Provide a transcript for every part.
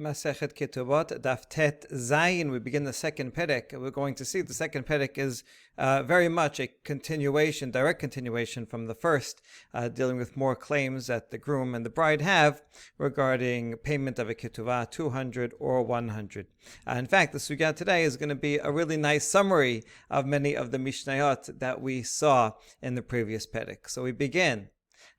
Masechet Ketubot, Daf Tet Zayin. We begin the second perek. We're going to see the second perek is very much a continuation, direct continuation from the first, dealing with more claims that the groom and the bride have regarding payment of a ketuvah, 200 or 100. In fact, the sugya today is going to be a really nice summary of many of the mishnayot that we saw in the previous perek. So we begin.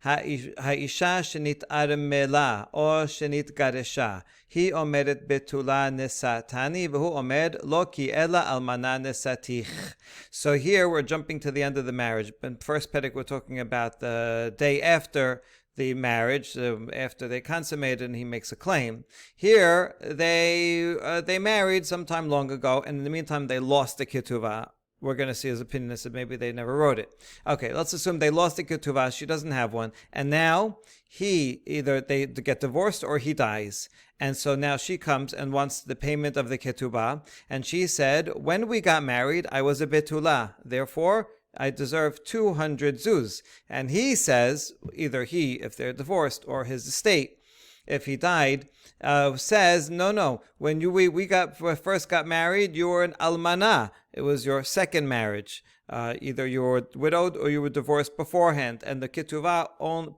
האישה שנתערמלה או שנתגרשה היא אומרת בתולה נשאתני והוא עומד לא כי אלא אלמנה נשאתיך. So here we're jumping to the end of the marriage. In first perek we're talking about the day after the marriage, after they consummated and he makes a claim. Here they married sometime long ago, and in the meantime they lost the ketuvah. We're going to see his opinion that maybe they never wrote it. Okay, let's assume they lost the ketuvah, she doesn't have one, and now either they get divorced or he dies. And so now she comes and wants the payment of the ketubah, and she said, when we got married, I was a betulah, therefore I deserve 200 zuz. And he says, either he, if they're divorced, or his estate, if he died, says, no, when we first got married, you were an almanah. It was your second marriage. Either you were widowed or you were divorced beforehand, and the ketuvah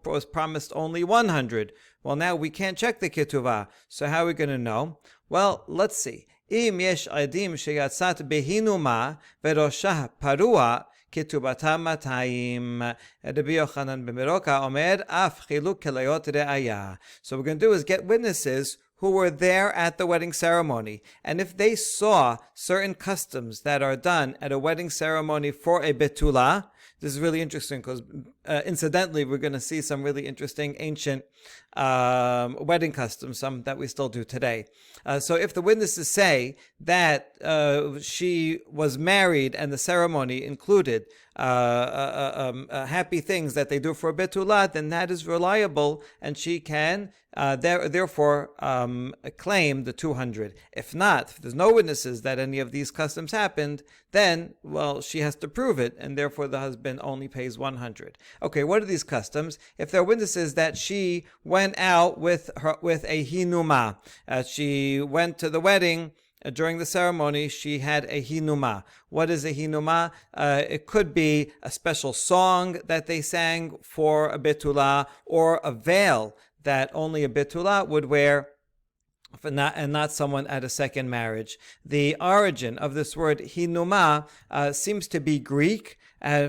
was promised only 100. Well, now we can't check the ketuvah, so how are we going to know? Well, let's see. Im yesh adim sheyatzat behinuma verosha parua ketubata matayim. Rabbi Yochanan b'Meroka omer af chiluk kelayot re'aya. So what we're going to do is get witnesses who were there at the wedding ceremony. And if they saw certain customs that are done at a wedding ceremony for a betulah, this is really interesting because incidentally, we're going to see some really interesting ancient wedding customs, some that we still do today. So if the witnesses say that she was married and the ceremony included happy things that they do for a betulah, then that is reliable and she can therefore claim the 200. If not, if there's no witnesses that any of these customs happened, then, well, she has to prove it, and therefore the husband only pays 100. Okay, what are these customs? If there are witnesses that she went out with a hinuma, she went to the wedding, during the ceremony, she had a hinuma. What is a hinuma? It could be a special song that they sang for a betulah, or a veil that only a betulah would wear, and not someone at a second marriage. The origin of this word hinuma seems to be Greek,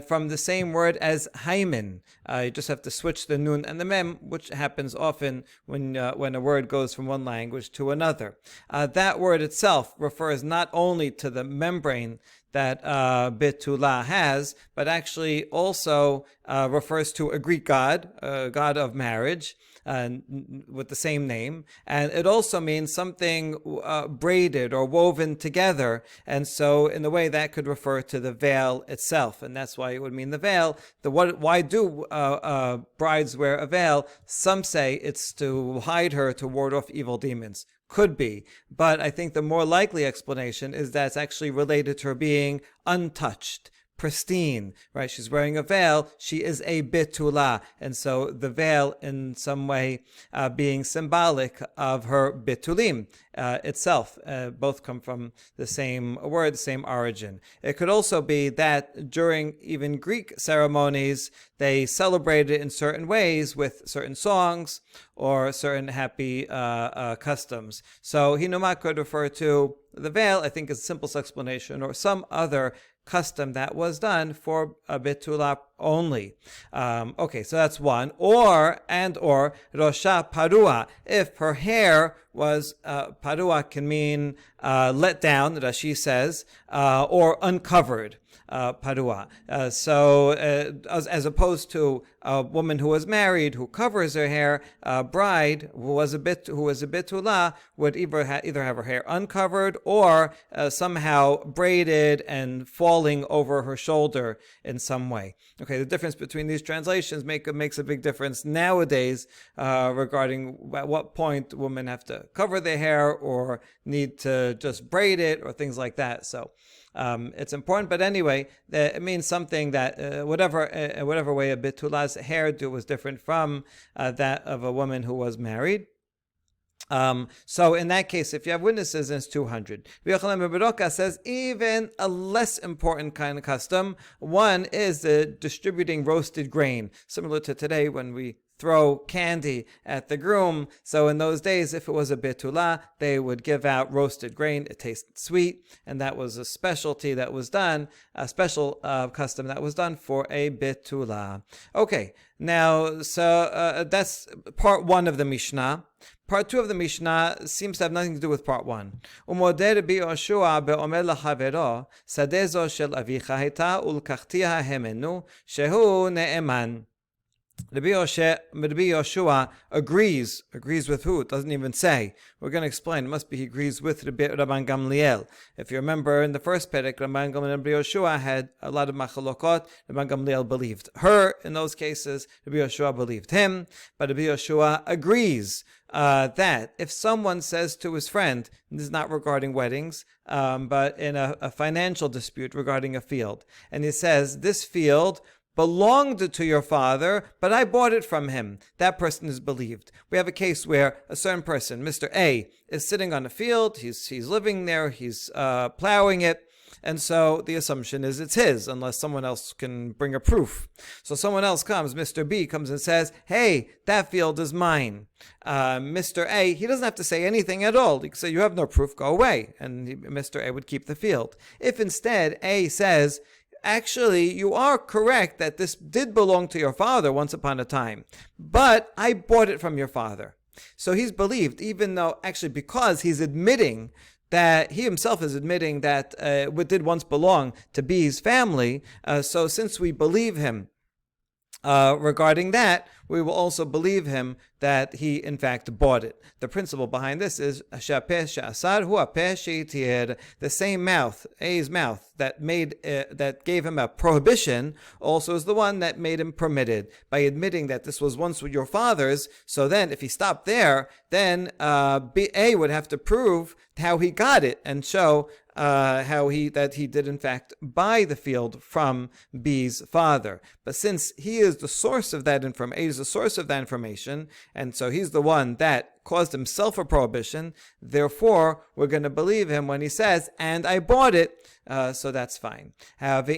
from the same word as hymen. You just have to switch the nun and the mem, which happens often when a word goes from one language to another. That word itself refers not only to the membrane that betulah has, but actually also refers to a Greek god, a god of marriage, with the same name, and it also means something braided or woven together, and so in a way that could refer to the veil itself, and that's why it would mean the veil. Why do brides wear a veil? Some say it's to hide her, to ward off evil demons. Could be, but I think the more likely explanation is that it's actually related to her being untouched, pristine, right? She's wearing a veil. She is a betulah, and so the veil, in some way, being symbolic of her betulim itself. Both come from the same word, the same origin. It could also be that during even Greek ceremonies, they celebrated in certain ways with certain songs or certain happy customs. So hinuma could refer to the veil, I think is the simplest explanation, or some other custom that was done for a betulah only. Okay, so that's one. Or rosha parua, if her hair was, parua can mean let down, Rashi says, or uncovered. Parua. So as opposed to a woman who was married who covers her hair, a bride who was a betulah would either have her hair uncovered or somehow braided and falling over her shoulder in some way. Okay, the difference between these translations makes a big difference nowadays regarding at what point women have to cover their hair or need to just braid it or things like that. So it's important, but anyway, it means something that whatever way a betulah's hairdo was different from that of a woman who was married. So in that case, if you have witnesses, then it's 200. Rabbi Yochanan ben Beroka says even a less important kind of custom. One is the distributing roasted grain, similar to today when we throw candy at the groom. So in those days, if it was a betulah, they would give out roasted grain. It tasted sweet, and that was a specialty that was done, a special custom that was done for a betulah. Okay, now, so that's part one of the Mishnah. Part two of the Mishnah seems to have nothing to do with part one. Umoder bi Yoshua be'omer lachavero, sadezo shel avicha heta ulkachtia hemenu, shehu ne'eman. Rabbi Yoshua agrees with who? It doesn't even say. We're going to explain. It must be he agrees with Rabban Gamliel. If you remember in the first perek, Rabban Gamliel and Rabbi Yoshua had a lot of machalokot. Rabban Gamliel believed her in those cases. Rabbi Yoshua believed him. But Rabbi Yoshua agrees that if someone says to his friend, this is not regarding weddings, but in a financial dispute regarding a field, and he says, this field belonged to your father, but I bought it from him. That person is believed. We have a case where a certain person, Mr. A, is sitting on a field. He's living there. He's plowing it. And so the assumption is it's his, unless someone else can bring a proof. So someone else comes, Mr. B comes and says, hey, that field is mine. Mr. A, he doesn't have to say anything at all. He can say, you have no proof, go away. And Mr. A would keep the field. If instead A says, actually, you are correct that this did belong to your father once upon a time, but I bought it from your father. So he's believed, even though actually because he's admitting that he himself is admitting that it did once belong to B's family. So since we believe him regarding that, we will also believe him that he in fact bought it. The principle behind this is the same mouth, A's mouth, that gave him a prohibition, also is the one that made him permitted by admitting that this was once your father's. So then, if he stopped there, then A would have to prove how he got it and show that he did in fact buy the field from B's father. But since he is the source of that information, A is the source of that information, and so he's the one that caused himself a prohibition, therefore we're going to believe him when he says, and I bought it, so that's fine. However,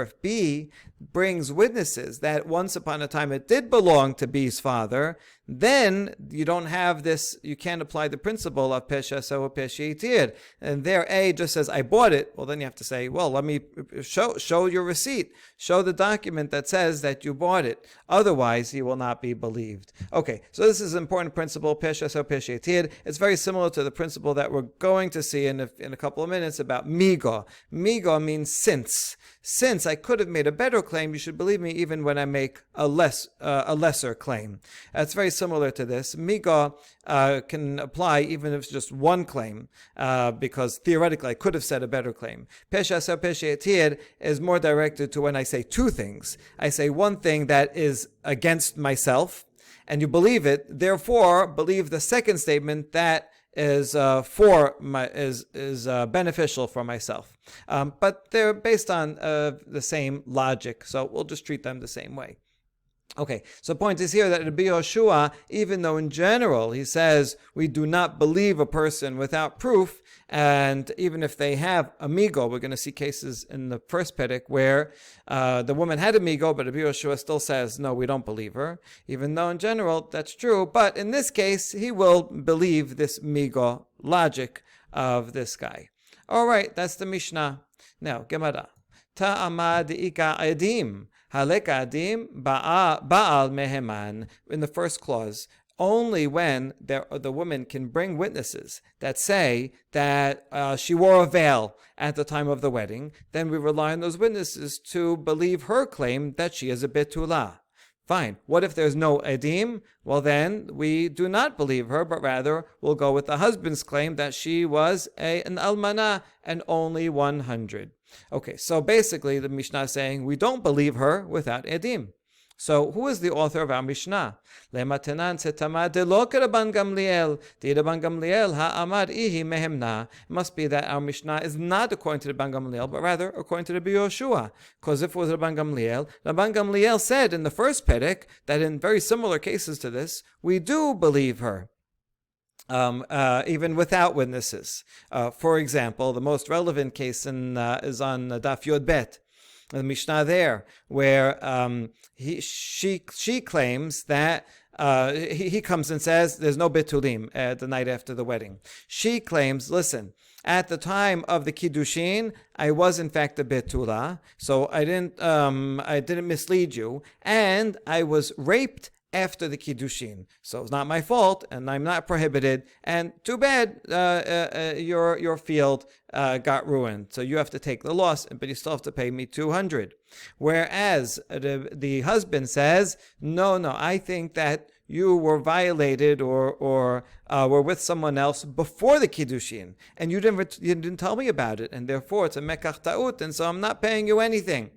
if B brings witnesses that once upon a time it did belong to B's father, then you don't have this, you can't apply the principle of pesha so pesha itir. And there A just says, I bought it. Well, then you have to say, well, let me show your receipt. Show the document that says that you bought it. Otherwise, he will not be believed. Okay, so this is an important principle, pesha so pesha itir. It's very similar to the principle that we're going to see in a couple of minutes about migo. Migo means since. Since I could have made a better claim, you should believe me even when I make a lesser claim. It's very similar to this. Migo can apply even if it's just one claim, because theoretically I could have said a better claim. Pesha so pesha etir is more directed to when I say two things. I say one thing that is against myself, and you believe it. Therefore, believe the second statement that is beneficial for myself. But they're based on the same logic, so we'll just treat them the same way. Okay, so the point is here that Rabbi Yoshua, even though in general he says we do not believe a person without proof, and even if they have amigo, we're going to see cases in the first perek where the woman had amigo, but Rabbi Yoshua still says, no, we don't believe her, even though in general that's true. But in this case, he will believe this migo logic of this guy. All right, that's the Mishnah. Now, Gemara. Ta'amad ika edim. Halekadim ba'al meheman. In the first clause, only when the woman can bring witnesses that say that she wore a veil at the time of the wedding, then we rely on those witnesses to believe her claim that she is a betulah. Fine. What if there's no edim? Well, then we do not believe her, but rather we'll go with the husband's claim that she was an almanah and only 100. Okay, so basically the Mishnah is saying we don't believe her without edim. So, who is the author of our Mishnah? Lematanan setama de lo Rabban Gamliel, de Rabban Gamliel ha'amar ihi mehemna. It must be that our Mishnah is not according to Rabban Gamliel, but rather according to Rabbi Yoshua. Because if it was Rabban Gamliel said in the first Perek that in very similar cases to this, we do believe her. Even without witnesses. For example, the most relevant case is on Daf Yod Bet, the Mishnah there, where she claims that he comes and says there's no betulim the night after the wedding. She claims, listen, at the time of the kiddushin, I was in fact a betula, so I didn't mislead you, and I was raped after the kiddushin, so it's not my fault, and I'm not prohibited. And too bad, your field got ruined, so you have to take the loss, but you still have to pay me 200. Whereas the husband says, no, I think that you were violated or were with someone else before the kiddushin, and you didn't tell me about it, and therefore it's a mekach ta'ut, and so I'm not paying you anything.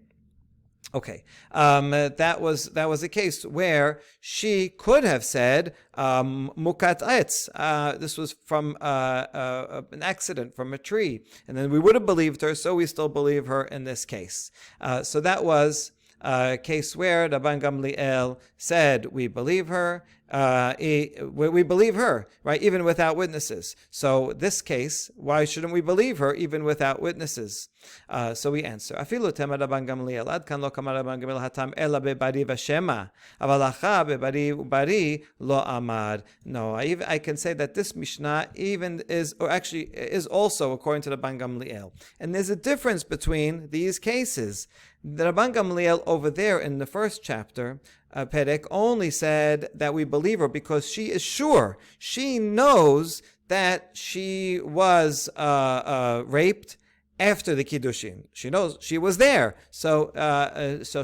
Okay, that was a case where she could have said mukat etz. This was from an accident from a tree, and then we would have believed her. So we still believe her in this case. So that was a case where Rabban Gamliel said we believe her. We believe her, right, even without witnesses. So this case, why shouldn't we believe her even without witnesses? So we answer, Afilu tema Rabban Gamliel, ad kan lo kama Rabban Gamliel hatam ela bebari v'shema, aval hacha bebari ubari lo amad. No, I can say that this Mishnah is also according to Rabban Gamliel. And there's a difference between these cases. The Rabban Gamliel over there in the first chapter, Perek, only said that we believe her because she is sure. She knows that she was raped after the kiddushin. She knows she was there, so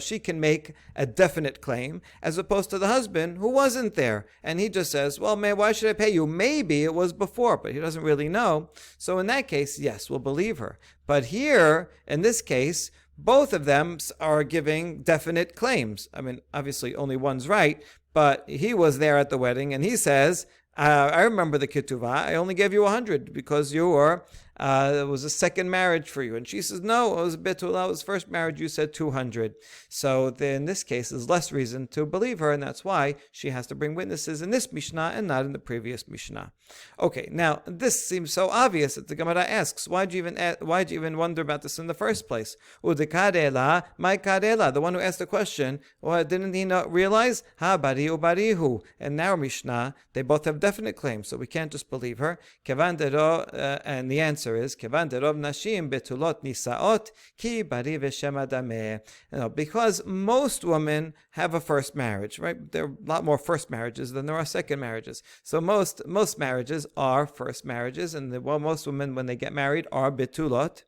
she can make a definite claim, as opposed to the husband who wasn't there, and he just says, "Well, man, why should I pay you? Maybe it was before," but he doesn't really know. So in that case, yes, we'll believe her. But here, in this case, both of them are giving definite claims. I mean, obviously only one's right, but he was there at the wedding, and he says, I remember the ketubot. I only gave you 100 because you were, it was a second marriage for you. And she says, no, it was a betulah, it was first marriage, you said 200. So in this case, there's less reason to believe her, and that's why she has to bring witnesses in this Mishnah and not in the previous Mishnah. Okay, now, this seems so obvious that the Gemara asks, why'd you even wonder about this in the first place? Udekadela, my kadela, the one who asked the question, well, didn't he not realize? Ha bari ubarihu. And now Mishnah, they both have definite claims, so we can't just believe her. And the answer is Kevan derov nashim betulot nisaot ki bari v'shema dameh. Because most women have a first marriage, right? There are a lot more first marriages than there are second marriages. So most marriages are first marriages, and most women, when they get married, are betulot.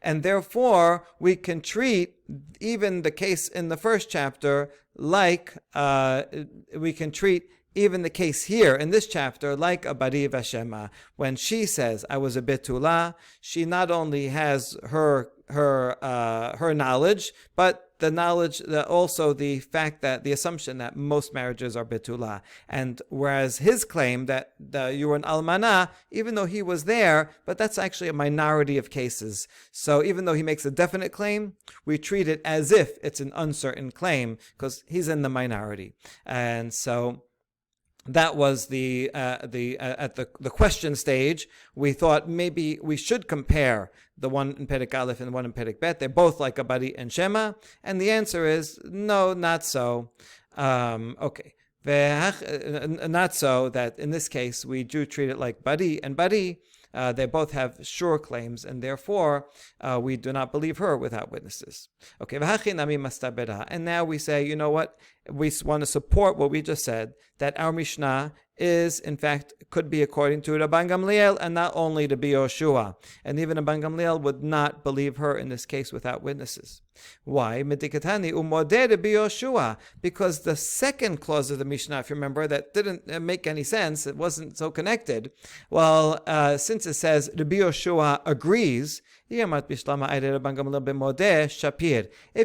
And therefore, we can treat even the case in the first chapter like we can treat even the case here in this chapter like a bari v'shema. When she says, I was a betulah, she not only has her knowledge, but the knowledge, also the fact that the assumption that most marriages are betulah. And whereas his claim that you were an almanah, even though he was there, but that's actually a minority of cases. So even though he makes a definite claim, we treat it as if it's an uncertain claim because he's in the minority. And so that was at the question stage. We thought maybe we should compare the one in Perek Aleph and the one in Perek Bet. They're both like a bari and shema, and the answer is no, not so. Okay, not so. That in this case we do treat it like bari and bari. They both have sure claims, and therefore we do not believe her without witnesses. Okay, and now we say, you know what? We want to support what we just said, that our Mishnah is, in fact, could be according to Rabban Gamliel and not only to Yoshua. And even Rabban Gamliel would not believe her in this case without witnesses. Why? Because the second clause of the Mishnah, if you remember, that didn't make any sense, it wasn't so connected. Well, since it says Rabbi Yoshua agrees, If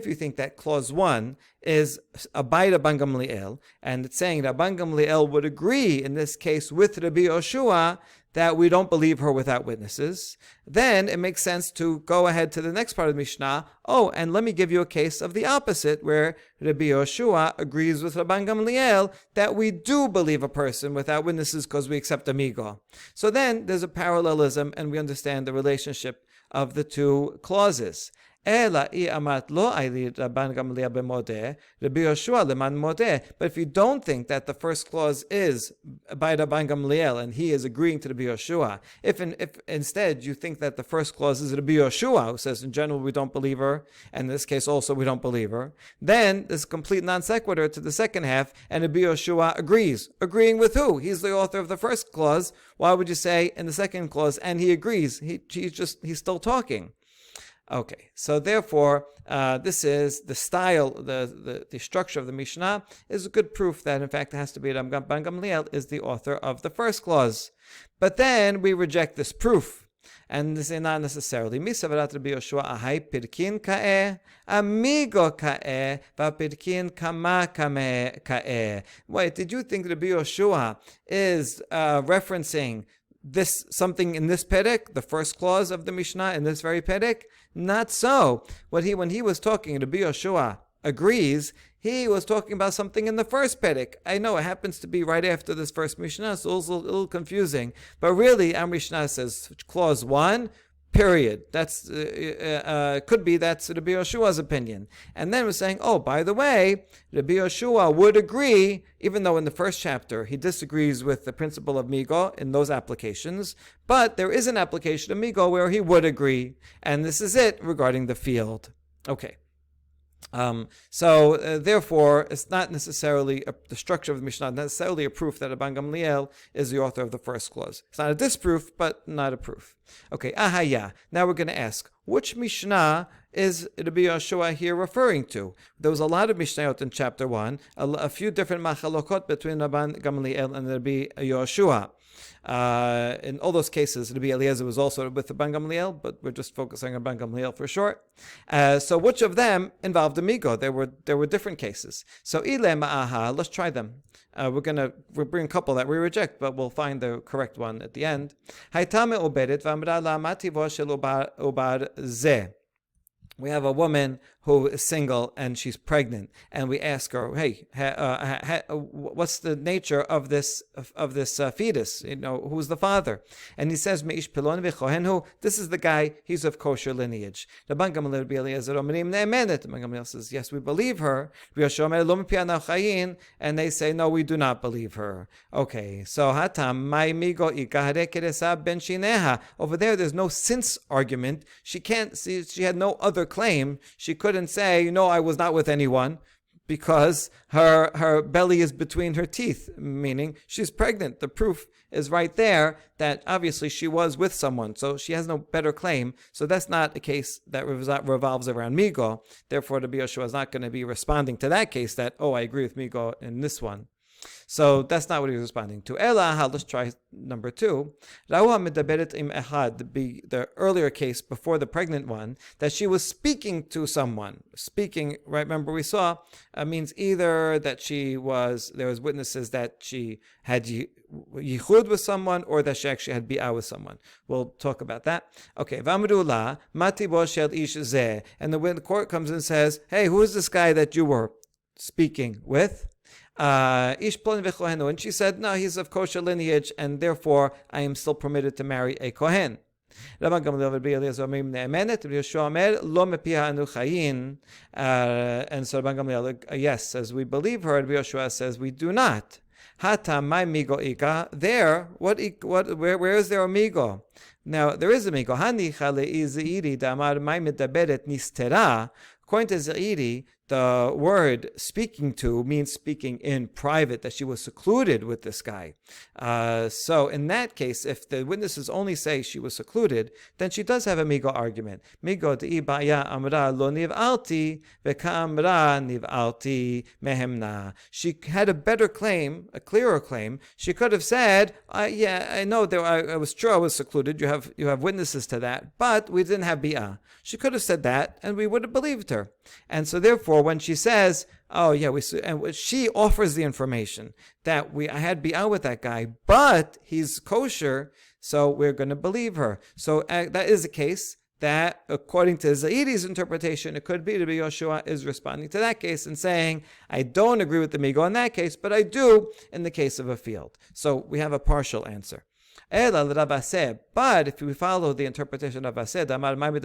you think that clause 1 is Abide Rabban Gamliel, and it's saying that Rabban Gamliel would agree in this case with Rabbi Yoshua that we don't believe her without witnesses, then it makes sense to go ahead to the next part of the Mishnah. Oh, and let me give you a case of the opposite, where Rabbi Yoshua agrees with Rabban Gamliel that we do believe a person without witnesses because we accept amigo. So then there's a parallelism, and we understand the relationship of the two clauses. But if you don't think that the first clause is by Rabban Gamliel and he is agreeing to Rabbi Yoshua, if instead you think that the first clause is Rabbi Yoshua, who says in general we don't believe her, and in this case also we don't believe her, then there's a complete non sequitur to the second half, and Rabbi Yoshua agrees. Agreeing with who? He's the author of the first clause. Why would you say in the second clause, and he agrees? He's still talking. Okay, so therefore, this is the style, the structure of the Mishnah is a good proof that in fact it has to be Rabban Gamliel is the author of the first clause. But then we reject this proof, and this is not necessarily. Misavarat Rabbi Yoshua ahai pirkin ka'eh, amigo ka'eh, va'pirkin kama ka'eh. Wait, did you think Rabbi Yoshua is referencing this something in this perek, the first clause of the Mishnah in this very perek? Not so. When he was talking, Rabbi Yoshua agrees, he was talking about something in the first perek. I know it happens to be right after this first Mishnah, so it's a little confusing. But really, our Mishnah says clause 1, period. That's could be that's Rabbi Yoshua's opinion. And then we're saying, oh, by the way, Rabbi Yoshua would agree, even though in the first chapter he disagrees with the principle of migo in those applications, but there is an application of migo where he would agree, and this is it regarding the field. Okay. Therefore, it's not necessarily the structure of the Mishnah, not necessarily a proof that Rabban Gamliel is the author of the first clause. It's not a disproof, but not a proof. Okay, ahaya. Now we're going to ask, which Mishnah is Rabbi Yoshua here referring to? There was a lot of Mishnayot in chapter 1, a few different machalokot between Rabban Gamliel and Rabbi Yoshua. In all those cases, Rabbi Eliezer was also with the Rabban Gamliel, but we're just focusing on Rabban Gamliel for short. So which of them involved amigo? There were different cases. So ile ma'aha, let's try them. We'll bring a couple that we reject, but we'll find the correct one at the end. Haitame obedet v'amra la mativo shel ubar zeh. We have a woman who is single and she's pregnant, and we ask her, "Hey, what's the nature of this fetus? You know, who's the father?" And he says, "Meish pilon v'chohenhu." This is the guy. He's of kosher lineage. Rabban Gamliel says, "Yes, we believe her." And they say, "No, we do not believe her." Okay, so hatam mai migo ben shineha. Over there's no since argument. She can't see. She had no other claim. She couldn't say, "No, I was not with anyone," because her belly is between her teeth, meaning she's pregnant. The proof is right there that obviously she was with someone, so she has no better claim. So that's not a case that revolves around migo. Therefore, the Yoshua is not going to be responding to that case that, "Oh, I agree with migo in this one." So that's not what he was responding to. Let's try number 2. The earlier case before the pregnant one, that she was speaking to someone. Speaking, right? Remember we saw, means either that there was witnesses that she had yichud with someone, or that she actually had bi'ah with someone. We'll talk about that. Okay. V'amrula matibo shel ish zeh. And the court comes and says, "Hey, who is this guy that you were speaking with?" And she said, "No, he's of kosher lineage, and therefore I am still permitted to marry a kohen." And so Rabban Gamliel, yes, says we believe her, and Rabbi Yoshua says we do not. There, where is there amigo? Now there is amigo. According to Zeiri, the word speaking to means speaking in private, that she was secluded with this guy. So in that case, if the witnesses only say she was secluded, then she does have a migo argument. Migo de'i ba'ya amra lo niv'alti v'ka'amra niv'alti mehemna. She had a better claim, a clearer claim. She could have said, yeah, I know I was true I was secluded. You have witnesses to that, but we didn't have bi'ah. She could have said that, and we would have believed her. And so therefore, when she says, oh yeah, and she offers the information that I had bi'ah with that guy, but he's kosher, so we're going to believe her. So that is a case that, according to Zaidi's interpretation, it could be Rabbi Yoshua is responding to that case and saying, I don't agree with the migo in that case, but I do in the case of a field. So we have a partial answer. But if we follow the interpretation of Ased, according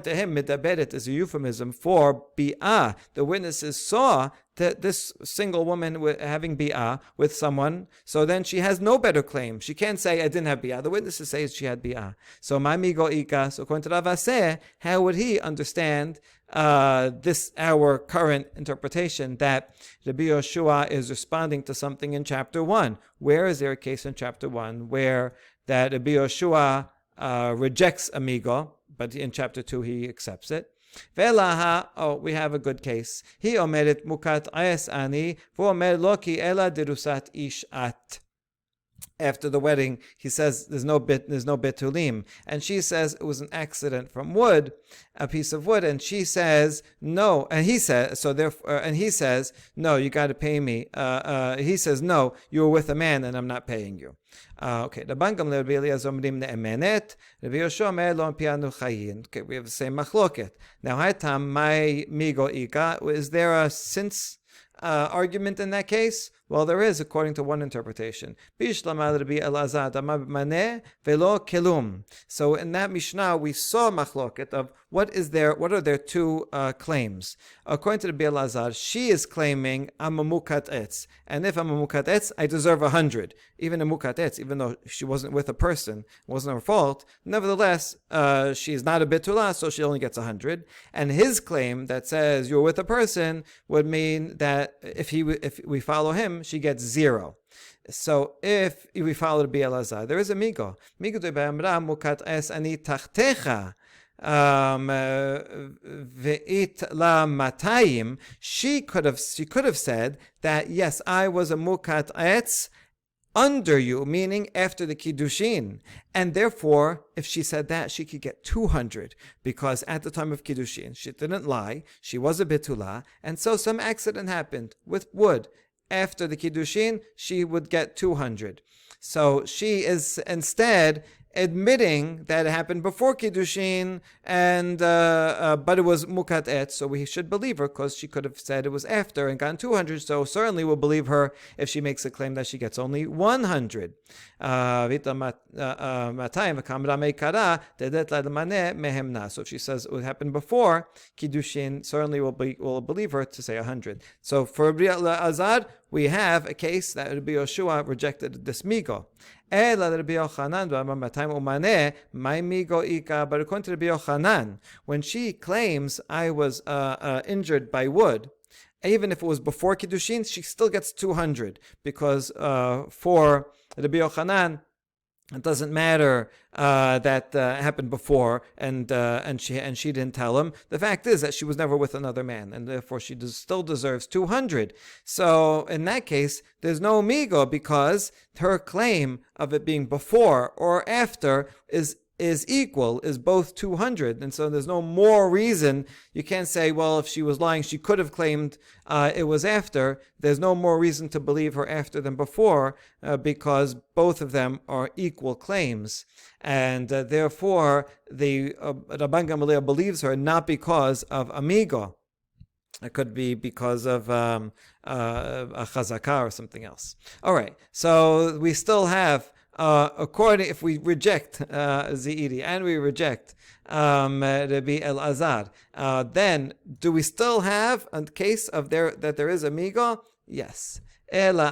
to him, midaberet is a euphemism for bi'ah. The witnesses saw that this single woman having bi'ah with someone, so then she has no better claim. She can't say, I didn't have bi'ah. The witnesses say she had bi'ah. So, ma'migo ika, so according to Rav Aseh, how would he understand this, our current interpretation, that Rabbi Yoshua is responding to something in chapter 1? Where is there a case in chapter 1 where that Rabbi Yoshua rejects amigo, but in chapter 2 he accepts it? We have a good case. He omeret mukat ayes ani, v'omer loki ela derusat ish at. After the wedding, he says there's no betulim, and she says it was an accident from wood, a piece of wood, and she says no, and he says so. Therefore, and he says no, you got to pay me. He says no, you were with a man, and I'm not paying you. Okay, the bangam Rabbi Eliezer omrim ne'emenet, Rabbi Yoshua omer lo pianu chayin. Okay, we have the same machloket. Now, hatam my migo ika. Is there a since argument in that case? Well, there is, according to one interpretation. So in that Mishnah, we saw machloket of what are their two claims. According to the Elazar, she is claiming I'm a mukat etz, and if I'm a mukat etz, I deserve 100. Even a mukat etz, even though she wasn't with a person, it wasn't her fault. Nevertheless, she is not a bitula, so she only gets 100. And his claim that says you're with a person would mean that if we follow him, she gets 0. So if we follow the Elazar, there is a migo. Migo de be'amra mukat es ani tachtecha ve'it la matayim. She could have said that yes, I was a mukat etz under you, meaning after the kiddushin, and therefore, if she said that, she could get 200 because at the time of kiddushin, she didn't lie, she was a bitula, and so some accident happened with wood. After the kiddushin, she would get 200. So she is instead admitting that it happened before kiddushin, and but it was mukat etz, so we should believe her because she could have said it was after and gotten 200. So certainly we'll believe her if she makes a claim that she gets only 100. So if she says it happened before kiddushin, certainly we'll believe her to say 100. So for Azad, we have a case that Rabbi Yoshua rejected this migo. But according to Rabbi Yochanan, when she claims I was injured by wood, even if it was before kiddushin, she still gets 200 because for Rabbi Yochanan, it doesn't matter that happened before, and she didn't tell him. The fact is that she was never with another man, and therefore she still deserves 200. So in that case, there's no migo because her claim of it being before or after is equal, is both 200, and so there's no more reason. You can't say, well, if she was lying, she could have claimed it was after. There's no more reason to believe her after than before because both of them are equal claims, and therefore the Rabban Gamaliel believes her not because of amigo. It could be because of a chazakah or something else. All right, so we still have if we reject Zaidi and we reject Rabbi Elazar, then do we still have a case of that there is amigo? Yes. אלא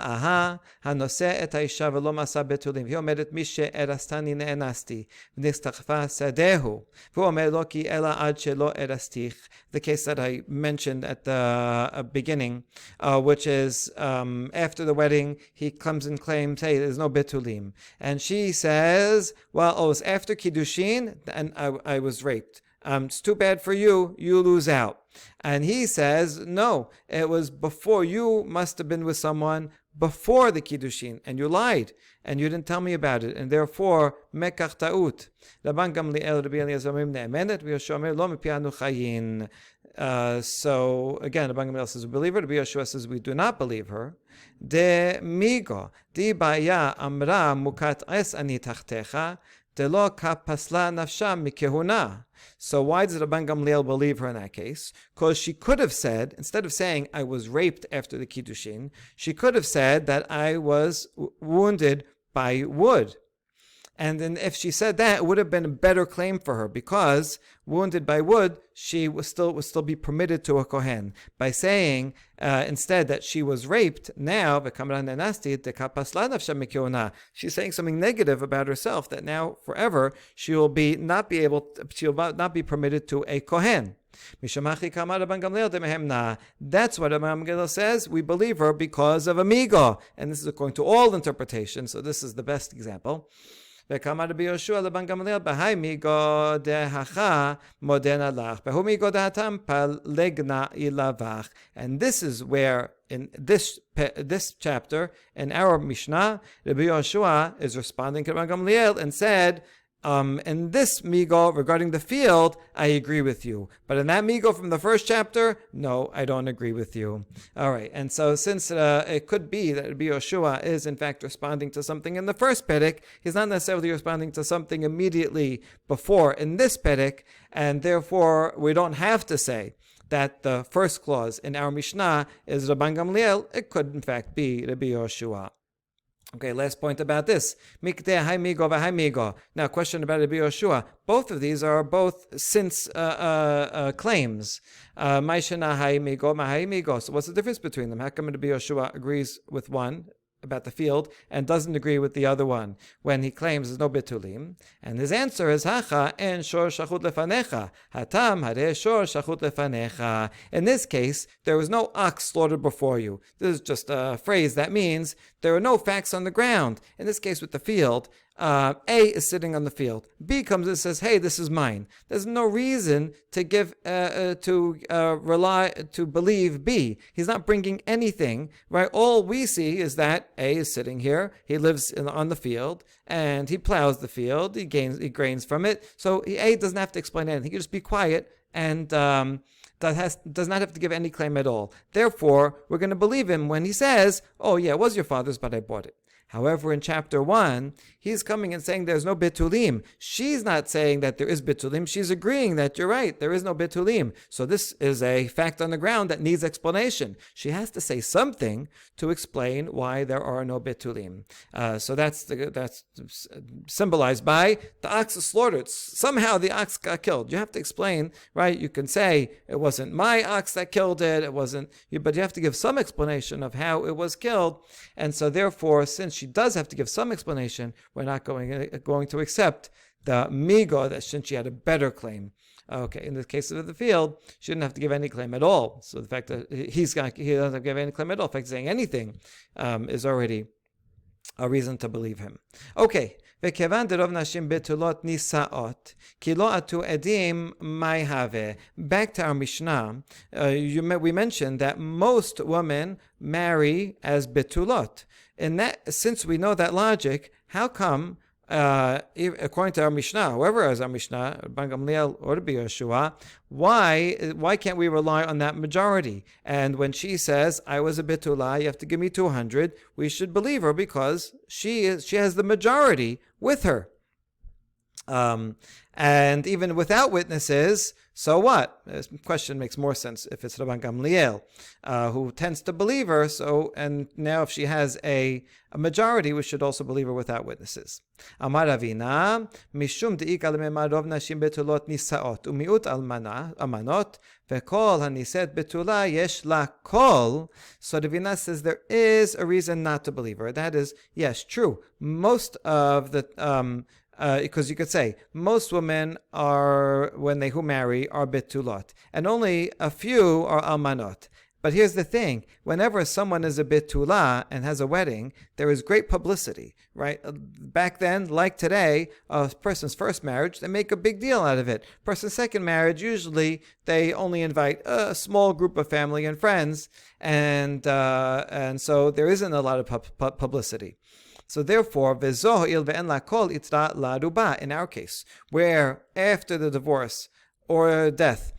הנושא את האישה ולא מסע בתולים. היא אומרת, מי שארסתני נאנסתי, ונשתחווה שדהו. והוא אומר לו, כי אלא עד שלא ארסתיך. The case that I mentioned at the beginning, which is after the wedding, he comes and claims, hey, there's no betulim. And she says, well, it was after Kiddushin, and I was raped. It's too bad for you, you lose out. And he says, no, it was before. You must have been with someone before the Kiddushin, and you lied, and you didn't tell me about it, and therefore, mekach ta'ut. Rabban Gamliel, Rabbi Eliezer, ne'emenet, v'Yoshua lo mipi anu chayin. So, again, Rabban Gamliel says, we believe her. Rabbi Yoshua says, we do not believe her. De migo, di baya amra mukat es ani tachtecha, de lo ka pasla nafsha mikehuna. So why does Rabban Gamliel believe her in that case? Because she could have said, instead of saying I was raped after the Kiddushin, she could have said that I was wounded by wood. And then if she said that, it would have been a better claim for her, because wounded by wood, she would still be permitted to a kohen. By saying instead that she was raped, now she's saying something negative about herself, that now forever she will not be permitted to a kohen. That's what Rabban Gamliel says. We believe her because of amigo, and this is according to all interpretations. So this is the best example. And this is where in this chapter in our Mishnah, Rabbi Yoshua is responding to Rabban Gamliel and said, in this migo regarding the field, I agree with you. But in that migo from the first chapter, no, I don't agree with you. All right, and so since it could be that Rabbi Yoshua is in fact responding to something in the first perek, he's not necessarily responding to something immediately before in this perek, and therefore we don't have to say that the first clause in our Mishnah is Rabban Gamliel. It could in fact be Rabbi Yoshua. Okay, last point about this. Mikdeh haimigo v'haimigo. Now, question about Rabbi Yoshua. Both of these are both since claims. Maishana haimigo mahaimigo. So what's the difference between them? How come Rabbi Yoshua agrees with one about the field and doesn't agree with the other one when he claims there's no betulim? And his answer is hacha en shor shachut lefanecha hatam hare shor shachut lefanecha. In this case, there was no ox slaughtered before you. This is just a phrase that means there are no facts on the ground. In this case with the field, A is sitting on the field. B comes and says, "Hey, this is mine." There's no reason to believe B. He's not bringing anything, right? All we see is that A is sitting here. He lives on the field and he plows the field. He grains from it. So A doesn't have to explain anything. He can just be quiet and does not have to give any claim at all. Therefore, we're going to believe him when he says, "Oh yeah, it was your father's, but I bought it." However, in chapter 1, he's coming and saying there's no betulim. She's not saying that there is betulim. She's agreeing that you're right, there is no betulim. So this is a fact on the ground that needs explanation. She has to say something to explain why there are no betulim. So that's symbolized by the ox is slaughtered. Somehow the ox got killed. You have to explain, right? You can say it wasn't my ox that killed it. It wasn't, but you have to give some explanation of how it was killed. And so therefore, since she does have to give some explanation, we're not going to accept the migo, that since she had a better claim. Okay, in the case of the field, she didn't have to give any claim at all. So the fact that he doesn't have to give any claim at all, in fact, saying anything is already a reason to believe him. Okay. וכיוון דרוב נשים בתולות נישאות, כי לא עטו עדים, מה יהווה? Back to our Mishnah, we mentioned that most women marry as betulot. And that, since we know that logic, how come, according to our Mishnah, whoever has our Mishnah, Rabban Gamliel or Rabbi Yoshua, why can't we rely on that majority? And when she says, "I was a betula, you have to give me 200," we should believe her because she has the majority with her. And even without witnesses, so what? This question makes more sense if it's Rabban Gamliel, who tends to believe her. So, and now if she has a majority, we should also believe her without witnesses. Amar Ravina, mishum de'ika lememarov nashim betulot nisaot umiut almanot vekol haniset betula yesh la kol. So Ravina says there is a reason not to believe her. That is, yes, true. Most of the because you could say most women are, when they who marry, are betulot, and only a few are almanot. But here's the thing: whenever someone is a betula and has a wedding, there is great publicity, right? Back then, like today, a person's first marriage, they make a big deal out of it. Person's second marriage, usually they only invite a small group of family and friends, and so there isn't a lot of publicity. So therefore, in our case, where after the divorce or death,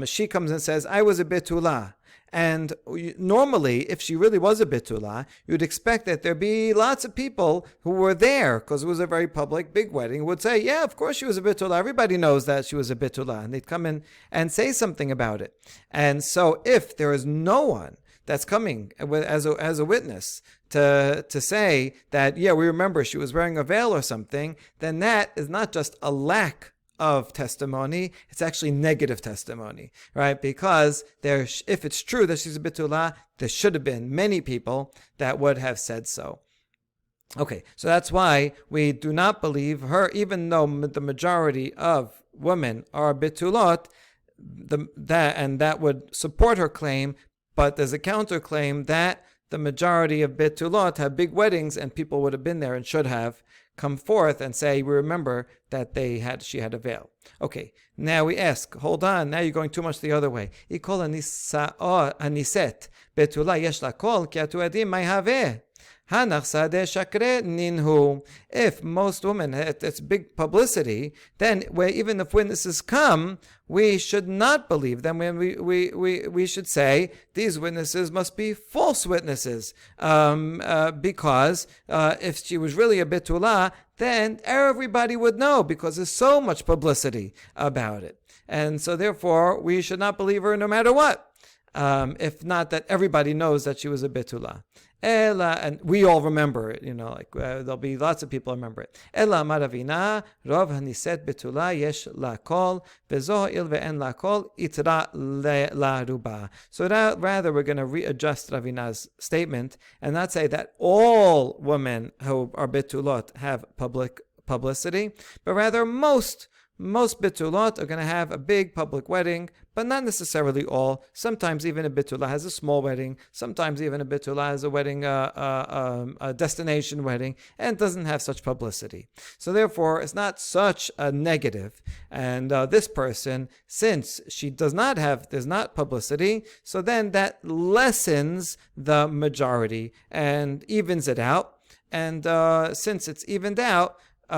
she comes and says, I was a betula. And normally, if she really was a betula, you'd expect that there'd be lots of people who were there, because it was a very public, big wedding, would say, yeah, of course she was a betula. Everybody knows that she was a betula. And they'd come in and say something about it. And so if there is no one that's coming as a witness to say that, yeah, we remember she was wearing a veil or something, then that is not just a lack of testimony, it's actually negative testimony, right? Because if it's true that she's a betula, there should have been many people that would have said so. Okay, so that's why we do not believe her, even though the majority of women are betulot, and that would support her claim. But there's a counterclaim that the majority of betulot have big weddings, and people would have been there and should have come forth and say, we remember that she had a veil. Okay, now we ask, hold on, now you're going too much the other way. Aniset betula yesh la kol ki atu edim may haveh. If most women, it's big publicity, then even if witnesses come, we should not believe them. We should say these witnesses must be false witnesses, because if she was really a betula, then everybody would know, because there's so much publicity about it. And so therefore, we should not believe her no matter what. If not that everybody knows that she was a betula. Ella, and we all remember it, there'll be lots of people remember it. Ella maravina, rov haniset betula yesh la kol, vezo il ve'en la kol, itra la ruba. So that, rather, we're going to readjust Ravina's statement and not say that all women who are betulot have publicity, but rather most betulot are going to have a big public wedding, but not necessarily all. Sometimes even a betula has a small wedding. Sometimes even a betula has a wedding, a destination wedding, and doesn't have such publicity. So therefore, it's not such a negative. And this person, since she there's not publicity, so then that lessens the majority and evens it out. And since it's evened out, we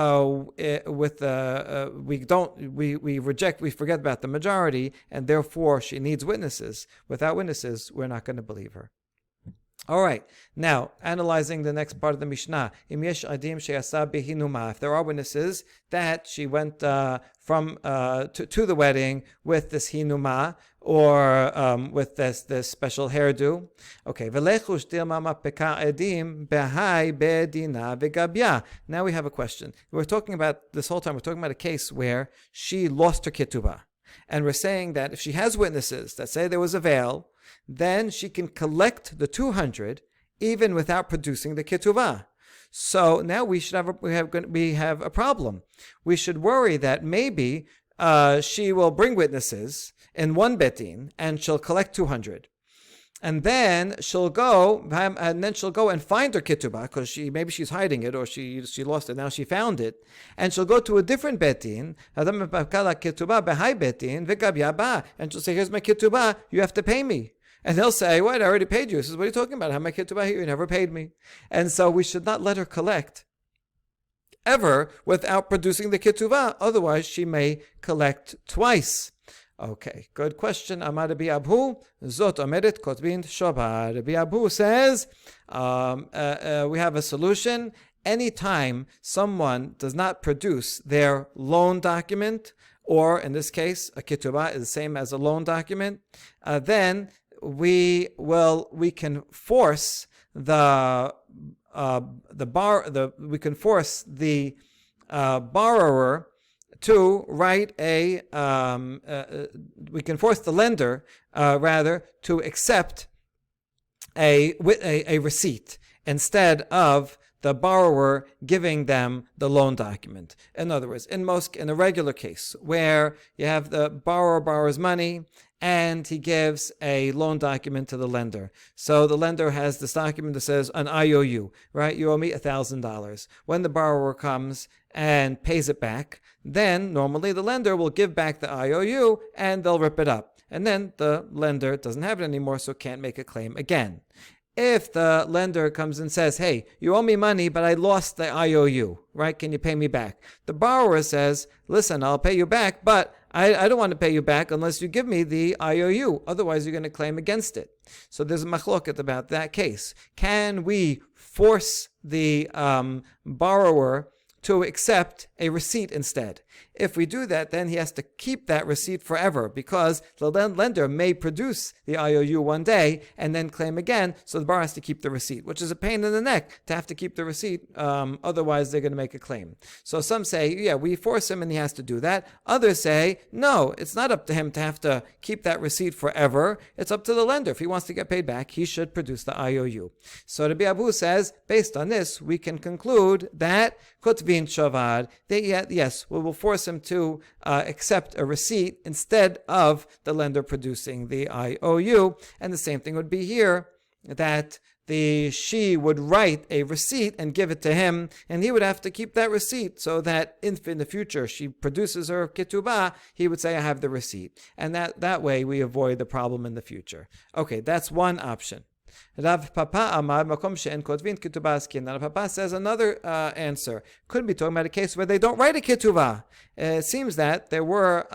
forget about the majority, and therefore she needs witnesses. Without witnesses, we're not going to believe her. All right, now analyzing the next part of the Mishnah. If there are witnesses that she went to the wedding with this hinuma, or with this special hairdo. Okay. Now we have a question. We're talking about this whole time. We're talking about a case where she lost her ketubah, and we're saying that if she has witnesses that say there was a veil, then she can collect the 200 even without producing the ketubah. So now we have a problem. We should worry that maybe she will bring witnesses in one betin and she'll collect 200. And then she'll go and find her ketubah, because she's hiding it, or she lost it. Now she found it, and she'll go to a different betin, and she'll say, "Here's my ketubah. You have to pay me." And they'll say, "What? I already paid you." He says, "What are you talking about? I have my ketubah here. You never paid me." And so we should not let her collect ever without producing the ketubah. Otherwise, she may collect twice. Okay, good question. Amar Rabbi Abhu, Zot Omeret Kotbin Shobar. Rabbi Abhu says, we have a solution. anytime someone does not produce their loan document, or in this case, a ketubah is the same as a loan document, then we can force the borrower to write we can force the lender to accept a receipt instead of the borrower giving them the loan document. In other words, in a regular case where you have the borrower borrows money and he gives a loan document to the lender. So the lender has this document that says an IOU, right? You owe me $1,000. When the borrower comes and pays it back, then normally the lender will give back the IOU and they'll rip it up. And then the lender doesn't have it anymore, so can't make a claim again. If the lender comes and says, hey, you owe me money, but I lost the IOU, right? Can you pay me back? The borrower says, listen, I'll pay you back, but I don't want to pay you back unless you give me the IOU. Otherwise, you're going to claim against it. So there's a machloket about that case. Can we force the borrower to accept a receipt instead? If we do that, then he has to keep that receipt forever, because the lender may produce the IOU one day and then claim again, so the borrower has to keep the receipt, which is a pain in the neck to have to keep the receipt. Otherwise, they're going to make a claim. So some say, yeah, we force him and he has to do that. Others say, no, it's not up to him to have to keep that receipt forever. It's up to the lender. If he wants to get paid back, he should produce the IOU. So Rabbi Abu says, based on this, we can conclude that Kotvin Shavad, yes, we will force him to accept a receipt instead of the lender producing the IOU. And the same thing would be here, that she would write a receipt and give it to him, and he would have to keep that receipt, so that in the future she produces her ketubah, he would say, I have the receipt. And that way we avoid the problem in the future. Okay, that's one option. Rav Papa Amar Makom She'en Kotvin Ketubah Askin. Rav Papa says another answer. Could be talking about a case where they don't write a ketubah. It seems that there were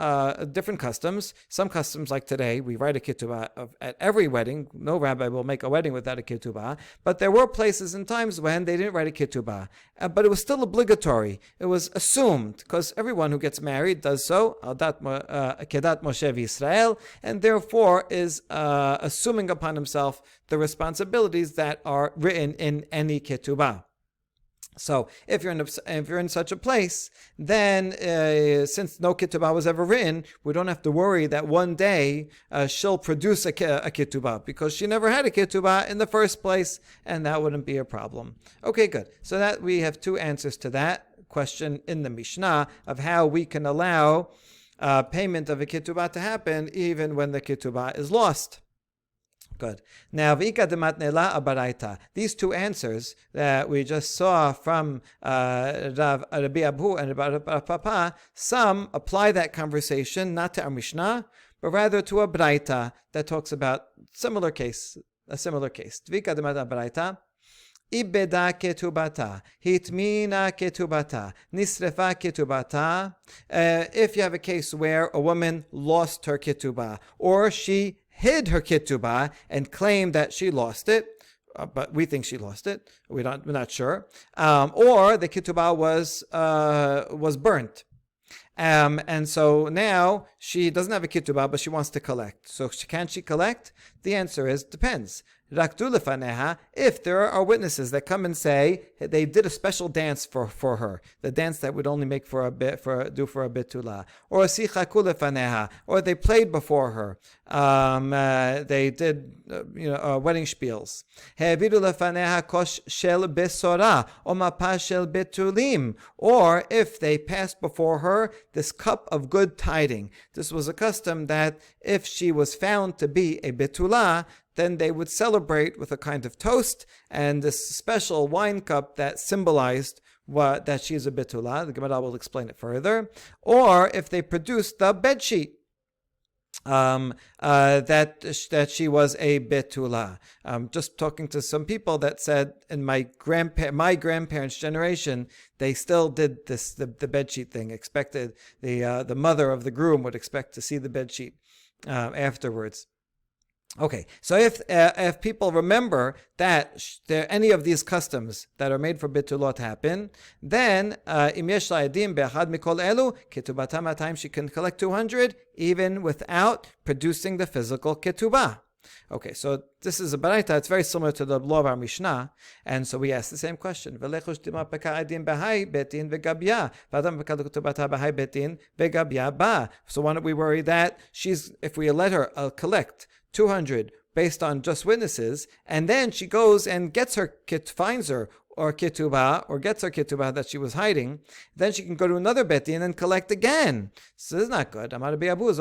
different customs. Some customs, like today, we write a ketubah at every wedding. No rabbi will make a wedding without a ketubah. But there were places and times when they didn't write a ketubah. But it was still obligatory. It was assumed, because everyone who gets married does so, Kedat Moshe v'Yisrael, and therefore is assuming upon himself the responsibilities that are written in any ketubah. So if you're in such a place, then since no ketubah was ever written, we don't have to worry that one day she'll produce a ketubah, because she never had a ketubah in the first place, and that wouldn't be a problem. Okay, good. So that we have two answers to that question in the Mishnah of how we can allow payment of a ketubah to happen even when the ketubah is lost. Good. Now, these two answers that we just saw from Rabbi Abu and Rav Papa, some apply that conversation not to our Mishnah, but rather to a Braita that talks about a similar case. Tvika demat Braita. Ibeda ketubata, hitmina ketubata, nisrefa ketubata. If you have a case where a woman lost her ketubah, or she hid her ketubah and claimed that she lost it, but we think she lost it. We're not sure. Or the ketubah was burnt. And so now she doesn't have a ketubah, but she wants to collect. So can she collect? The answer is depends. If there are witnesses that come and say they did a special dance for her, the dance that would only make for a betula, or sichaku lefaneha, or they played before her, they did wedding spiels. He'avidu lefaneha kosh shel besora or mapa shel betulim, or if they passed before her this cup of good tiding. This was a custom that if she was found to be a betula, then they would celebrate with a kind of toast and this special wine cup that symbolized that she is a betula. The Gemara will explain it further. Or if they produced the bedsheet, that she was a betula. Just talking to some people that said in my grandparents' generation, they still did this, the bedsheet thing. Expected the mother of the groom would expect to see the bedsheet afterwards. Okay, so if people remember that any of these customs that are made for bitulot happen, then im yesh la edim be'achad mikol elu ketubata matayim, she can collect 200 even without producing the physical ketubah. Okay, so this is a baraita. It's very similar to the law of our Mishnah, and so we ask the same question. So why don't we worry that if we let her collect 200 based on just witnesses, and then she goes and gets her finds her or ketubah, or gets her ketubah that she was hiding, then she can go to another bet din and collect again. So this is not good. Amar Rabbi Abu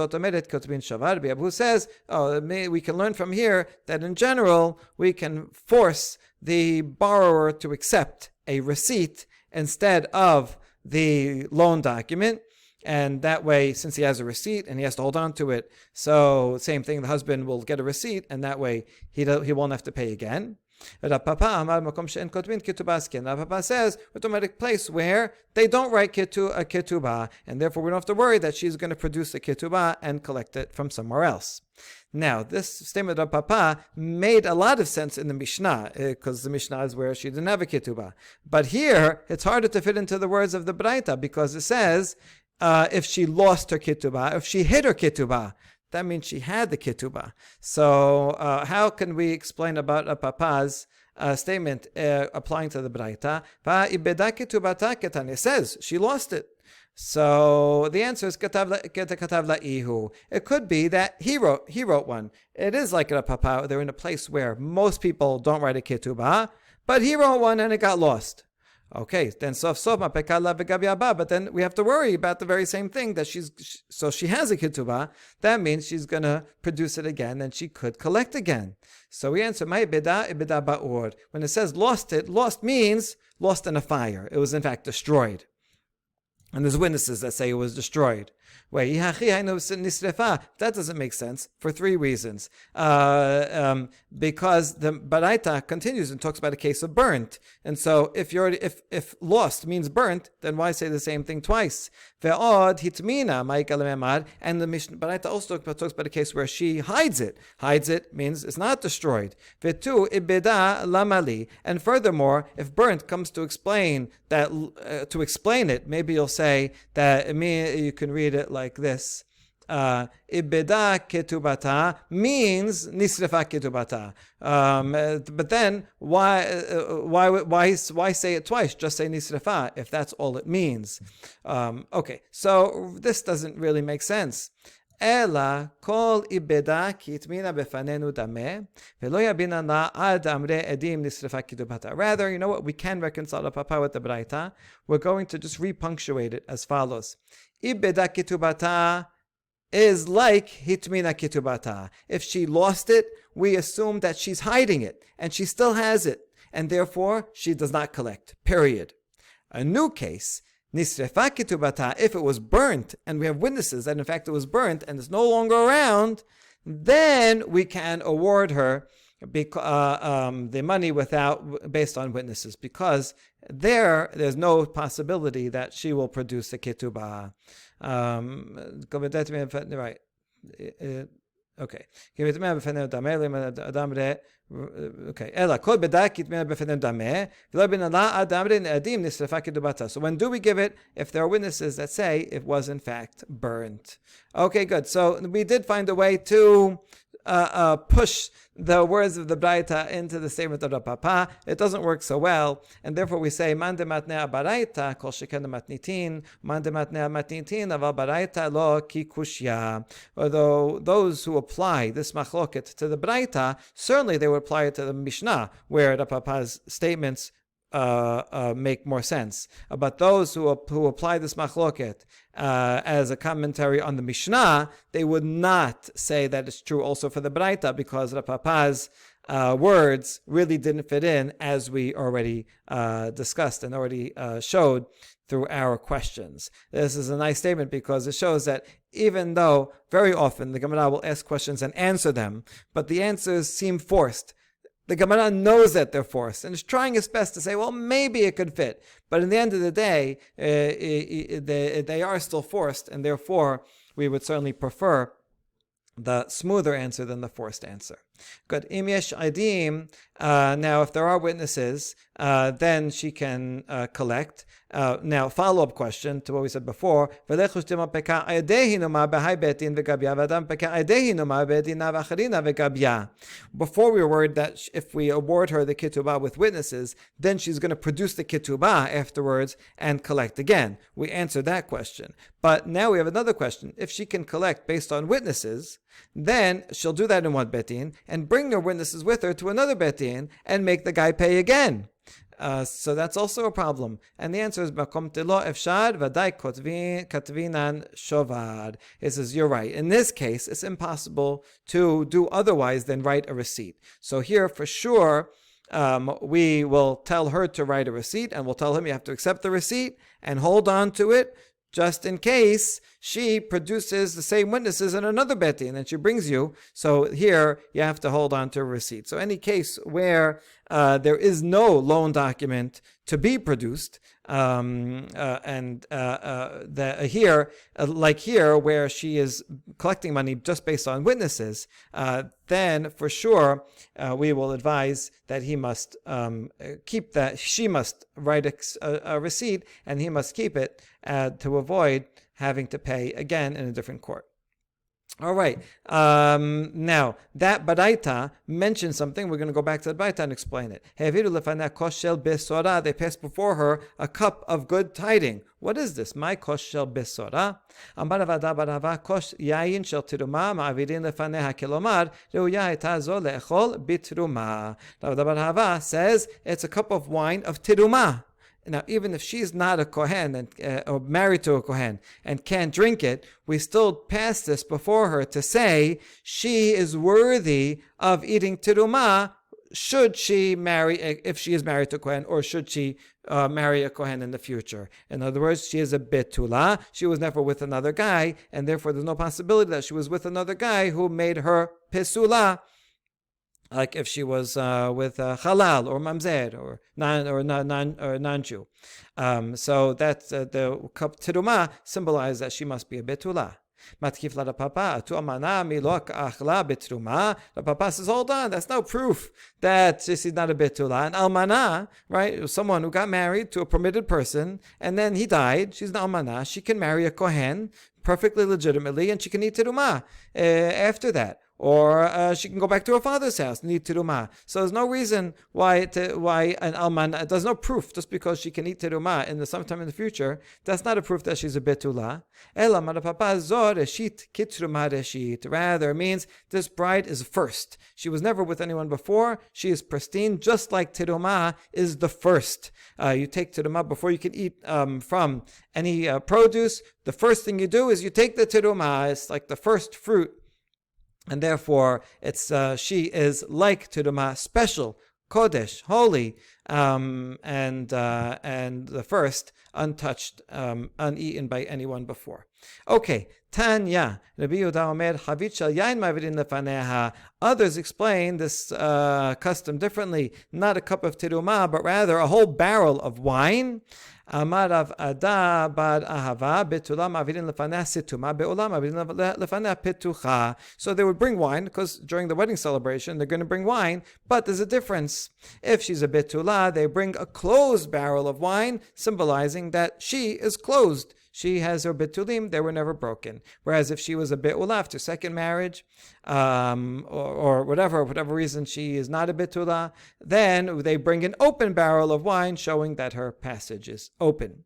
says, we can learn from here that in general we can force the borrower to accept a receipt instead of the loan document. And that way, since he has a receipt and he has to hold on to it, so same thing, the husband will get a receipt, and that way he won't have to pay again. Papa says, automatic place where they don't write a ketubah, and therefore we don't have to worry that she's going to produce a ketubah and collect it from somewhere else. Now, this statement of Papa made a lot of sense in the Mishnah, because the Mishnah is where she didn't have a ketubah. But here, it's harder to fit into the words of the Braita, because it says, if she lost her ketubah, if she hid her ketubah, that means she had the ketubah. So how can we explain about a Papa's statement applying to the Braita? It says she lost it. So the answer is katav la'ihu. It could be that he wrote one. It is like a Papa. They're in a place where most people don't write a ketubah, but he wrote one and it got lost. Okay, then but then we have to worry about the very same thing, that she has a ketubah. That means she's going to produce it again, and she could collect again. So we answer, when it says lost means lost in a fire. It was in fact destroyed. And there's witnesses that say it was destroyed. That doesn't make sense for three reasons. Because the Baraita continues and talks about a case of burnt. And so if lost means burnt, then why say the same thing twice? And the Baraita also talks about a case where she hides it. Hides it means it's not destroyed. And furthermore, if burnt comes to explain it, maybe you'll say that you can read it like this. Ibeda ketubata means nisrefa ketubata. But then why say it twice? Just say nisrefa if that's all it means. Okay, so this doesn't really make sense. Ela kol ibeda kitmina befanenu dameh velo yabina la ad amre edim nisrefa ketubata. Rather, you know what? We can reconcile the Papa with the Braita. We're going to just repunctuate it as follows. Ibeda ketubata is like hitmina ketubata. If she lost it, we assume that she's hiding it, and she still has it, and therefore she does not collect, period. A new case, nisrefa ketubata, if it was burnt, and we have witnesses that in fact it was burnt, and it's no longer around, then we can award her the money based on witnesses, because there's no possibility that she will produce a ketubah. Right. Okay. So when do we give it? If there are witnesses that say it was in fact burnt. Okay, good. So we did find a way to push the words of the Braita into the statement of the Papa. It doesn't work so well, and therefore we say man dematnei Baraita kol sheken matnitin, man dematnei matnitin aval Baraita lo ki kushya. Although those who apply this machloket to the Braita, certainly they would apply it to the Mishnah, where the Papa's statements make more sense. But those who apply this machloket as a commentary on the Mishnah, they would not say that it's true also for the Braita, because the Papa's words really didn't fit in, as we already discussed and already showed through our questions. This is a nice statement because it shows that even though very often the Gemara will ask questions and answer them, but the answers seem forced, the Gemara knows that they're forced and is trying its best to say, well, maybe it could fit. But in the end of the day, they are still forced, and therefore we would certainly prefer the smoother answer than the forced answer. Good. Im yesh aidim. Now, if there are witnesses, then she can collect. Now, follow-up question to what we said before. Before we were worried that if we award her the ketubah with witnesses, then she's going to produce the ketubah afterwards and collect again. We answered that question. But now we have another question. If she can collect based on witnesses, then she'll do that in one bet din and bring her witnesses with her to another bet din and make the guy pay again. So that's also a problem. And the answer is Makom Telo Efshad Vadai Katvinan Shovad. It says, you're right. In this case, it's impossible to do otherwise than write a receipt. So here, for sure, we will tell her to write a receipt, and we'll tell him you have to accept the receipt and hold on to it just in case she produces the same witnesses in another bet din and she brings you. So here you have to hold on to a receipt. So any case where there is no loan document to be produced, like here where she is collecting money just based on witnesses, then for sure we will advise that he must keep that. She must write a receipt and he must keep it to avoid having to pay again in a different court. All right. Now, that Baraita mentioned something. We're going to go back to the Baraita and explain it. They passed before her a cup of good tiding. What is this? My koshel besora. Amar Avada barava kosh yain shel tiruma ma'avidin lefaneha kilomar reuya eta zo le'echol bitruma. Avada barava says it's a cup of wine of tiruma. Now, even if she's not a Kohen or married to a Kohen and can't drink it, we still pass this before her to say she is worthy of eating tirumah should she marry, if she is married to a Kohen, or should she marry a Kohen in the future. In other words, she is a betula. She was never with another guy, and therefore there's no possibility that she was with another guy who made her pesula. Like if she was with halal or mamzer or non-Jew. So that's the cup tiruma symbolizes that she must be a betula. Matkif la papa tu amana milok achla betruma. The papa says, hold on, that's no proof that she's not a betula. And almana, right, someone who got married to a permitted person and then he died, she's an almana. She can marry a kohen perfectly legitimately, and she can eat tiruma after that. Or she can go back to her father's house and eat tirumah. So there's no reason why an alman. There's no proof just because she can eat tirumah in sometime in the future. That's not a proof that she's a betula. Rather, it means this bride is first. She was never with anyone before. She is pristine, just like tirumah is the first. You take tirumah before you can eat from any produce. The first thing you do is you take the tirumah. It's like the first fruit. And therefore, it's she is like Tirumah, special, Kodesh, holy, and the first, untouched, uneaten by anyone before. Okay, Tanya, Rabbi Yehuda Omer, Chavit shel yain ma'avidin lefaneha. Others explain this custom differently. Not a cup of tirumah, but rather a whole barrel of wine. Amar Rav Ada bar Ahava betula ma'avidin lefaneh situma be'olam ma'avidin lefaneh petucha. So they would bring wine because during the wedding celebration they're going to bring wine, but there's a difference. If she's a betula, they bring a closed barrel of wine, symbolizing that she is closed. She has her betulim, they were never broken. Whereas if she was a be'ula after second marriage, or whatever reason she is not a betula, then they bring an open barrel of wine showing that her passage is open.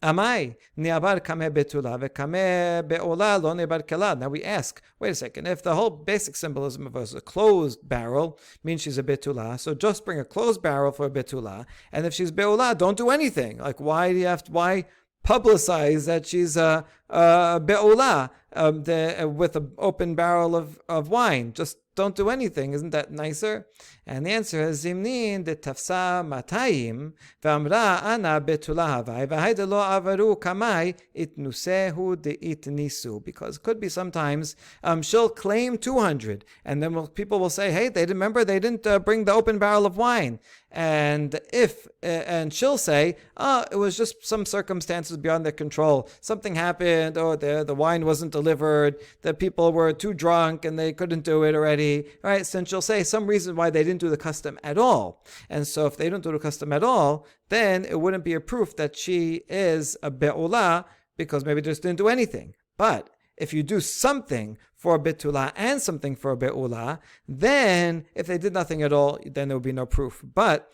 Amai, niabar kame betula vekame be'ola lo nebar kelad. Now we ask, wait a second, if the whole basic symbolism of a closed barrel means she's a betula, so just bring a closed barrel for a betula, and if she's be'ola, don't do anything. Like why publicize that she's a be'olah with an open barrel of wine? Just don't do anything. Isn't that nicer? And the answer is Zimnin de tafsa matayim v'amra ana betula havai v'haida lo avaru kamai itnusehu de itnisu. Because it could be sometimes she'll claim 200, and then people will say, hey, they didn't bring the open barrel of wine. And she'll say, it was just some circumstances beyond their control. Something happened, or the wine wasn't delivered, the people were too drunk and they couldn't do it already. Right? So she'll say some reason why they didn't do the custom at all. And so if they don't do the custom at all, then it wouldn't be a proof that she is a be'ula, because maybe they just didn't do anything. But if you do something for a betula and something for a be'ula, then if they did nothing at all, then there would be no proof. But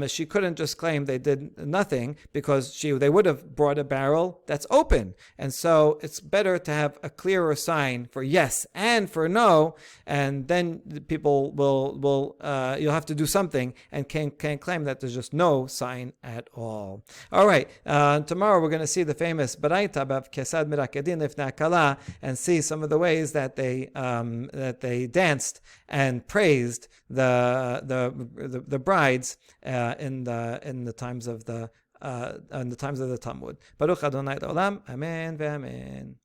she couldn't just claim they did nothing, because they would have brought a barrel that's open. And so it's better to have a clearer sign for yes and for no, and then people will you'll have to do something and can't claim that there's just no sign at all. All right, tomorrow we're going to see the famous Baraita of Kesad Mirakedin Lifnei Kala and see some of the ways that they danced and praised the brides in the times of the Talmud. Baruch Adonai Olam. Amen ve'amen.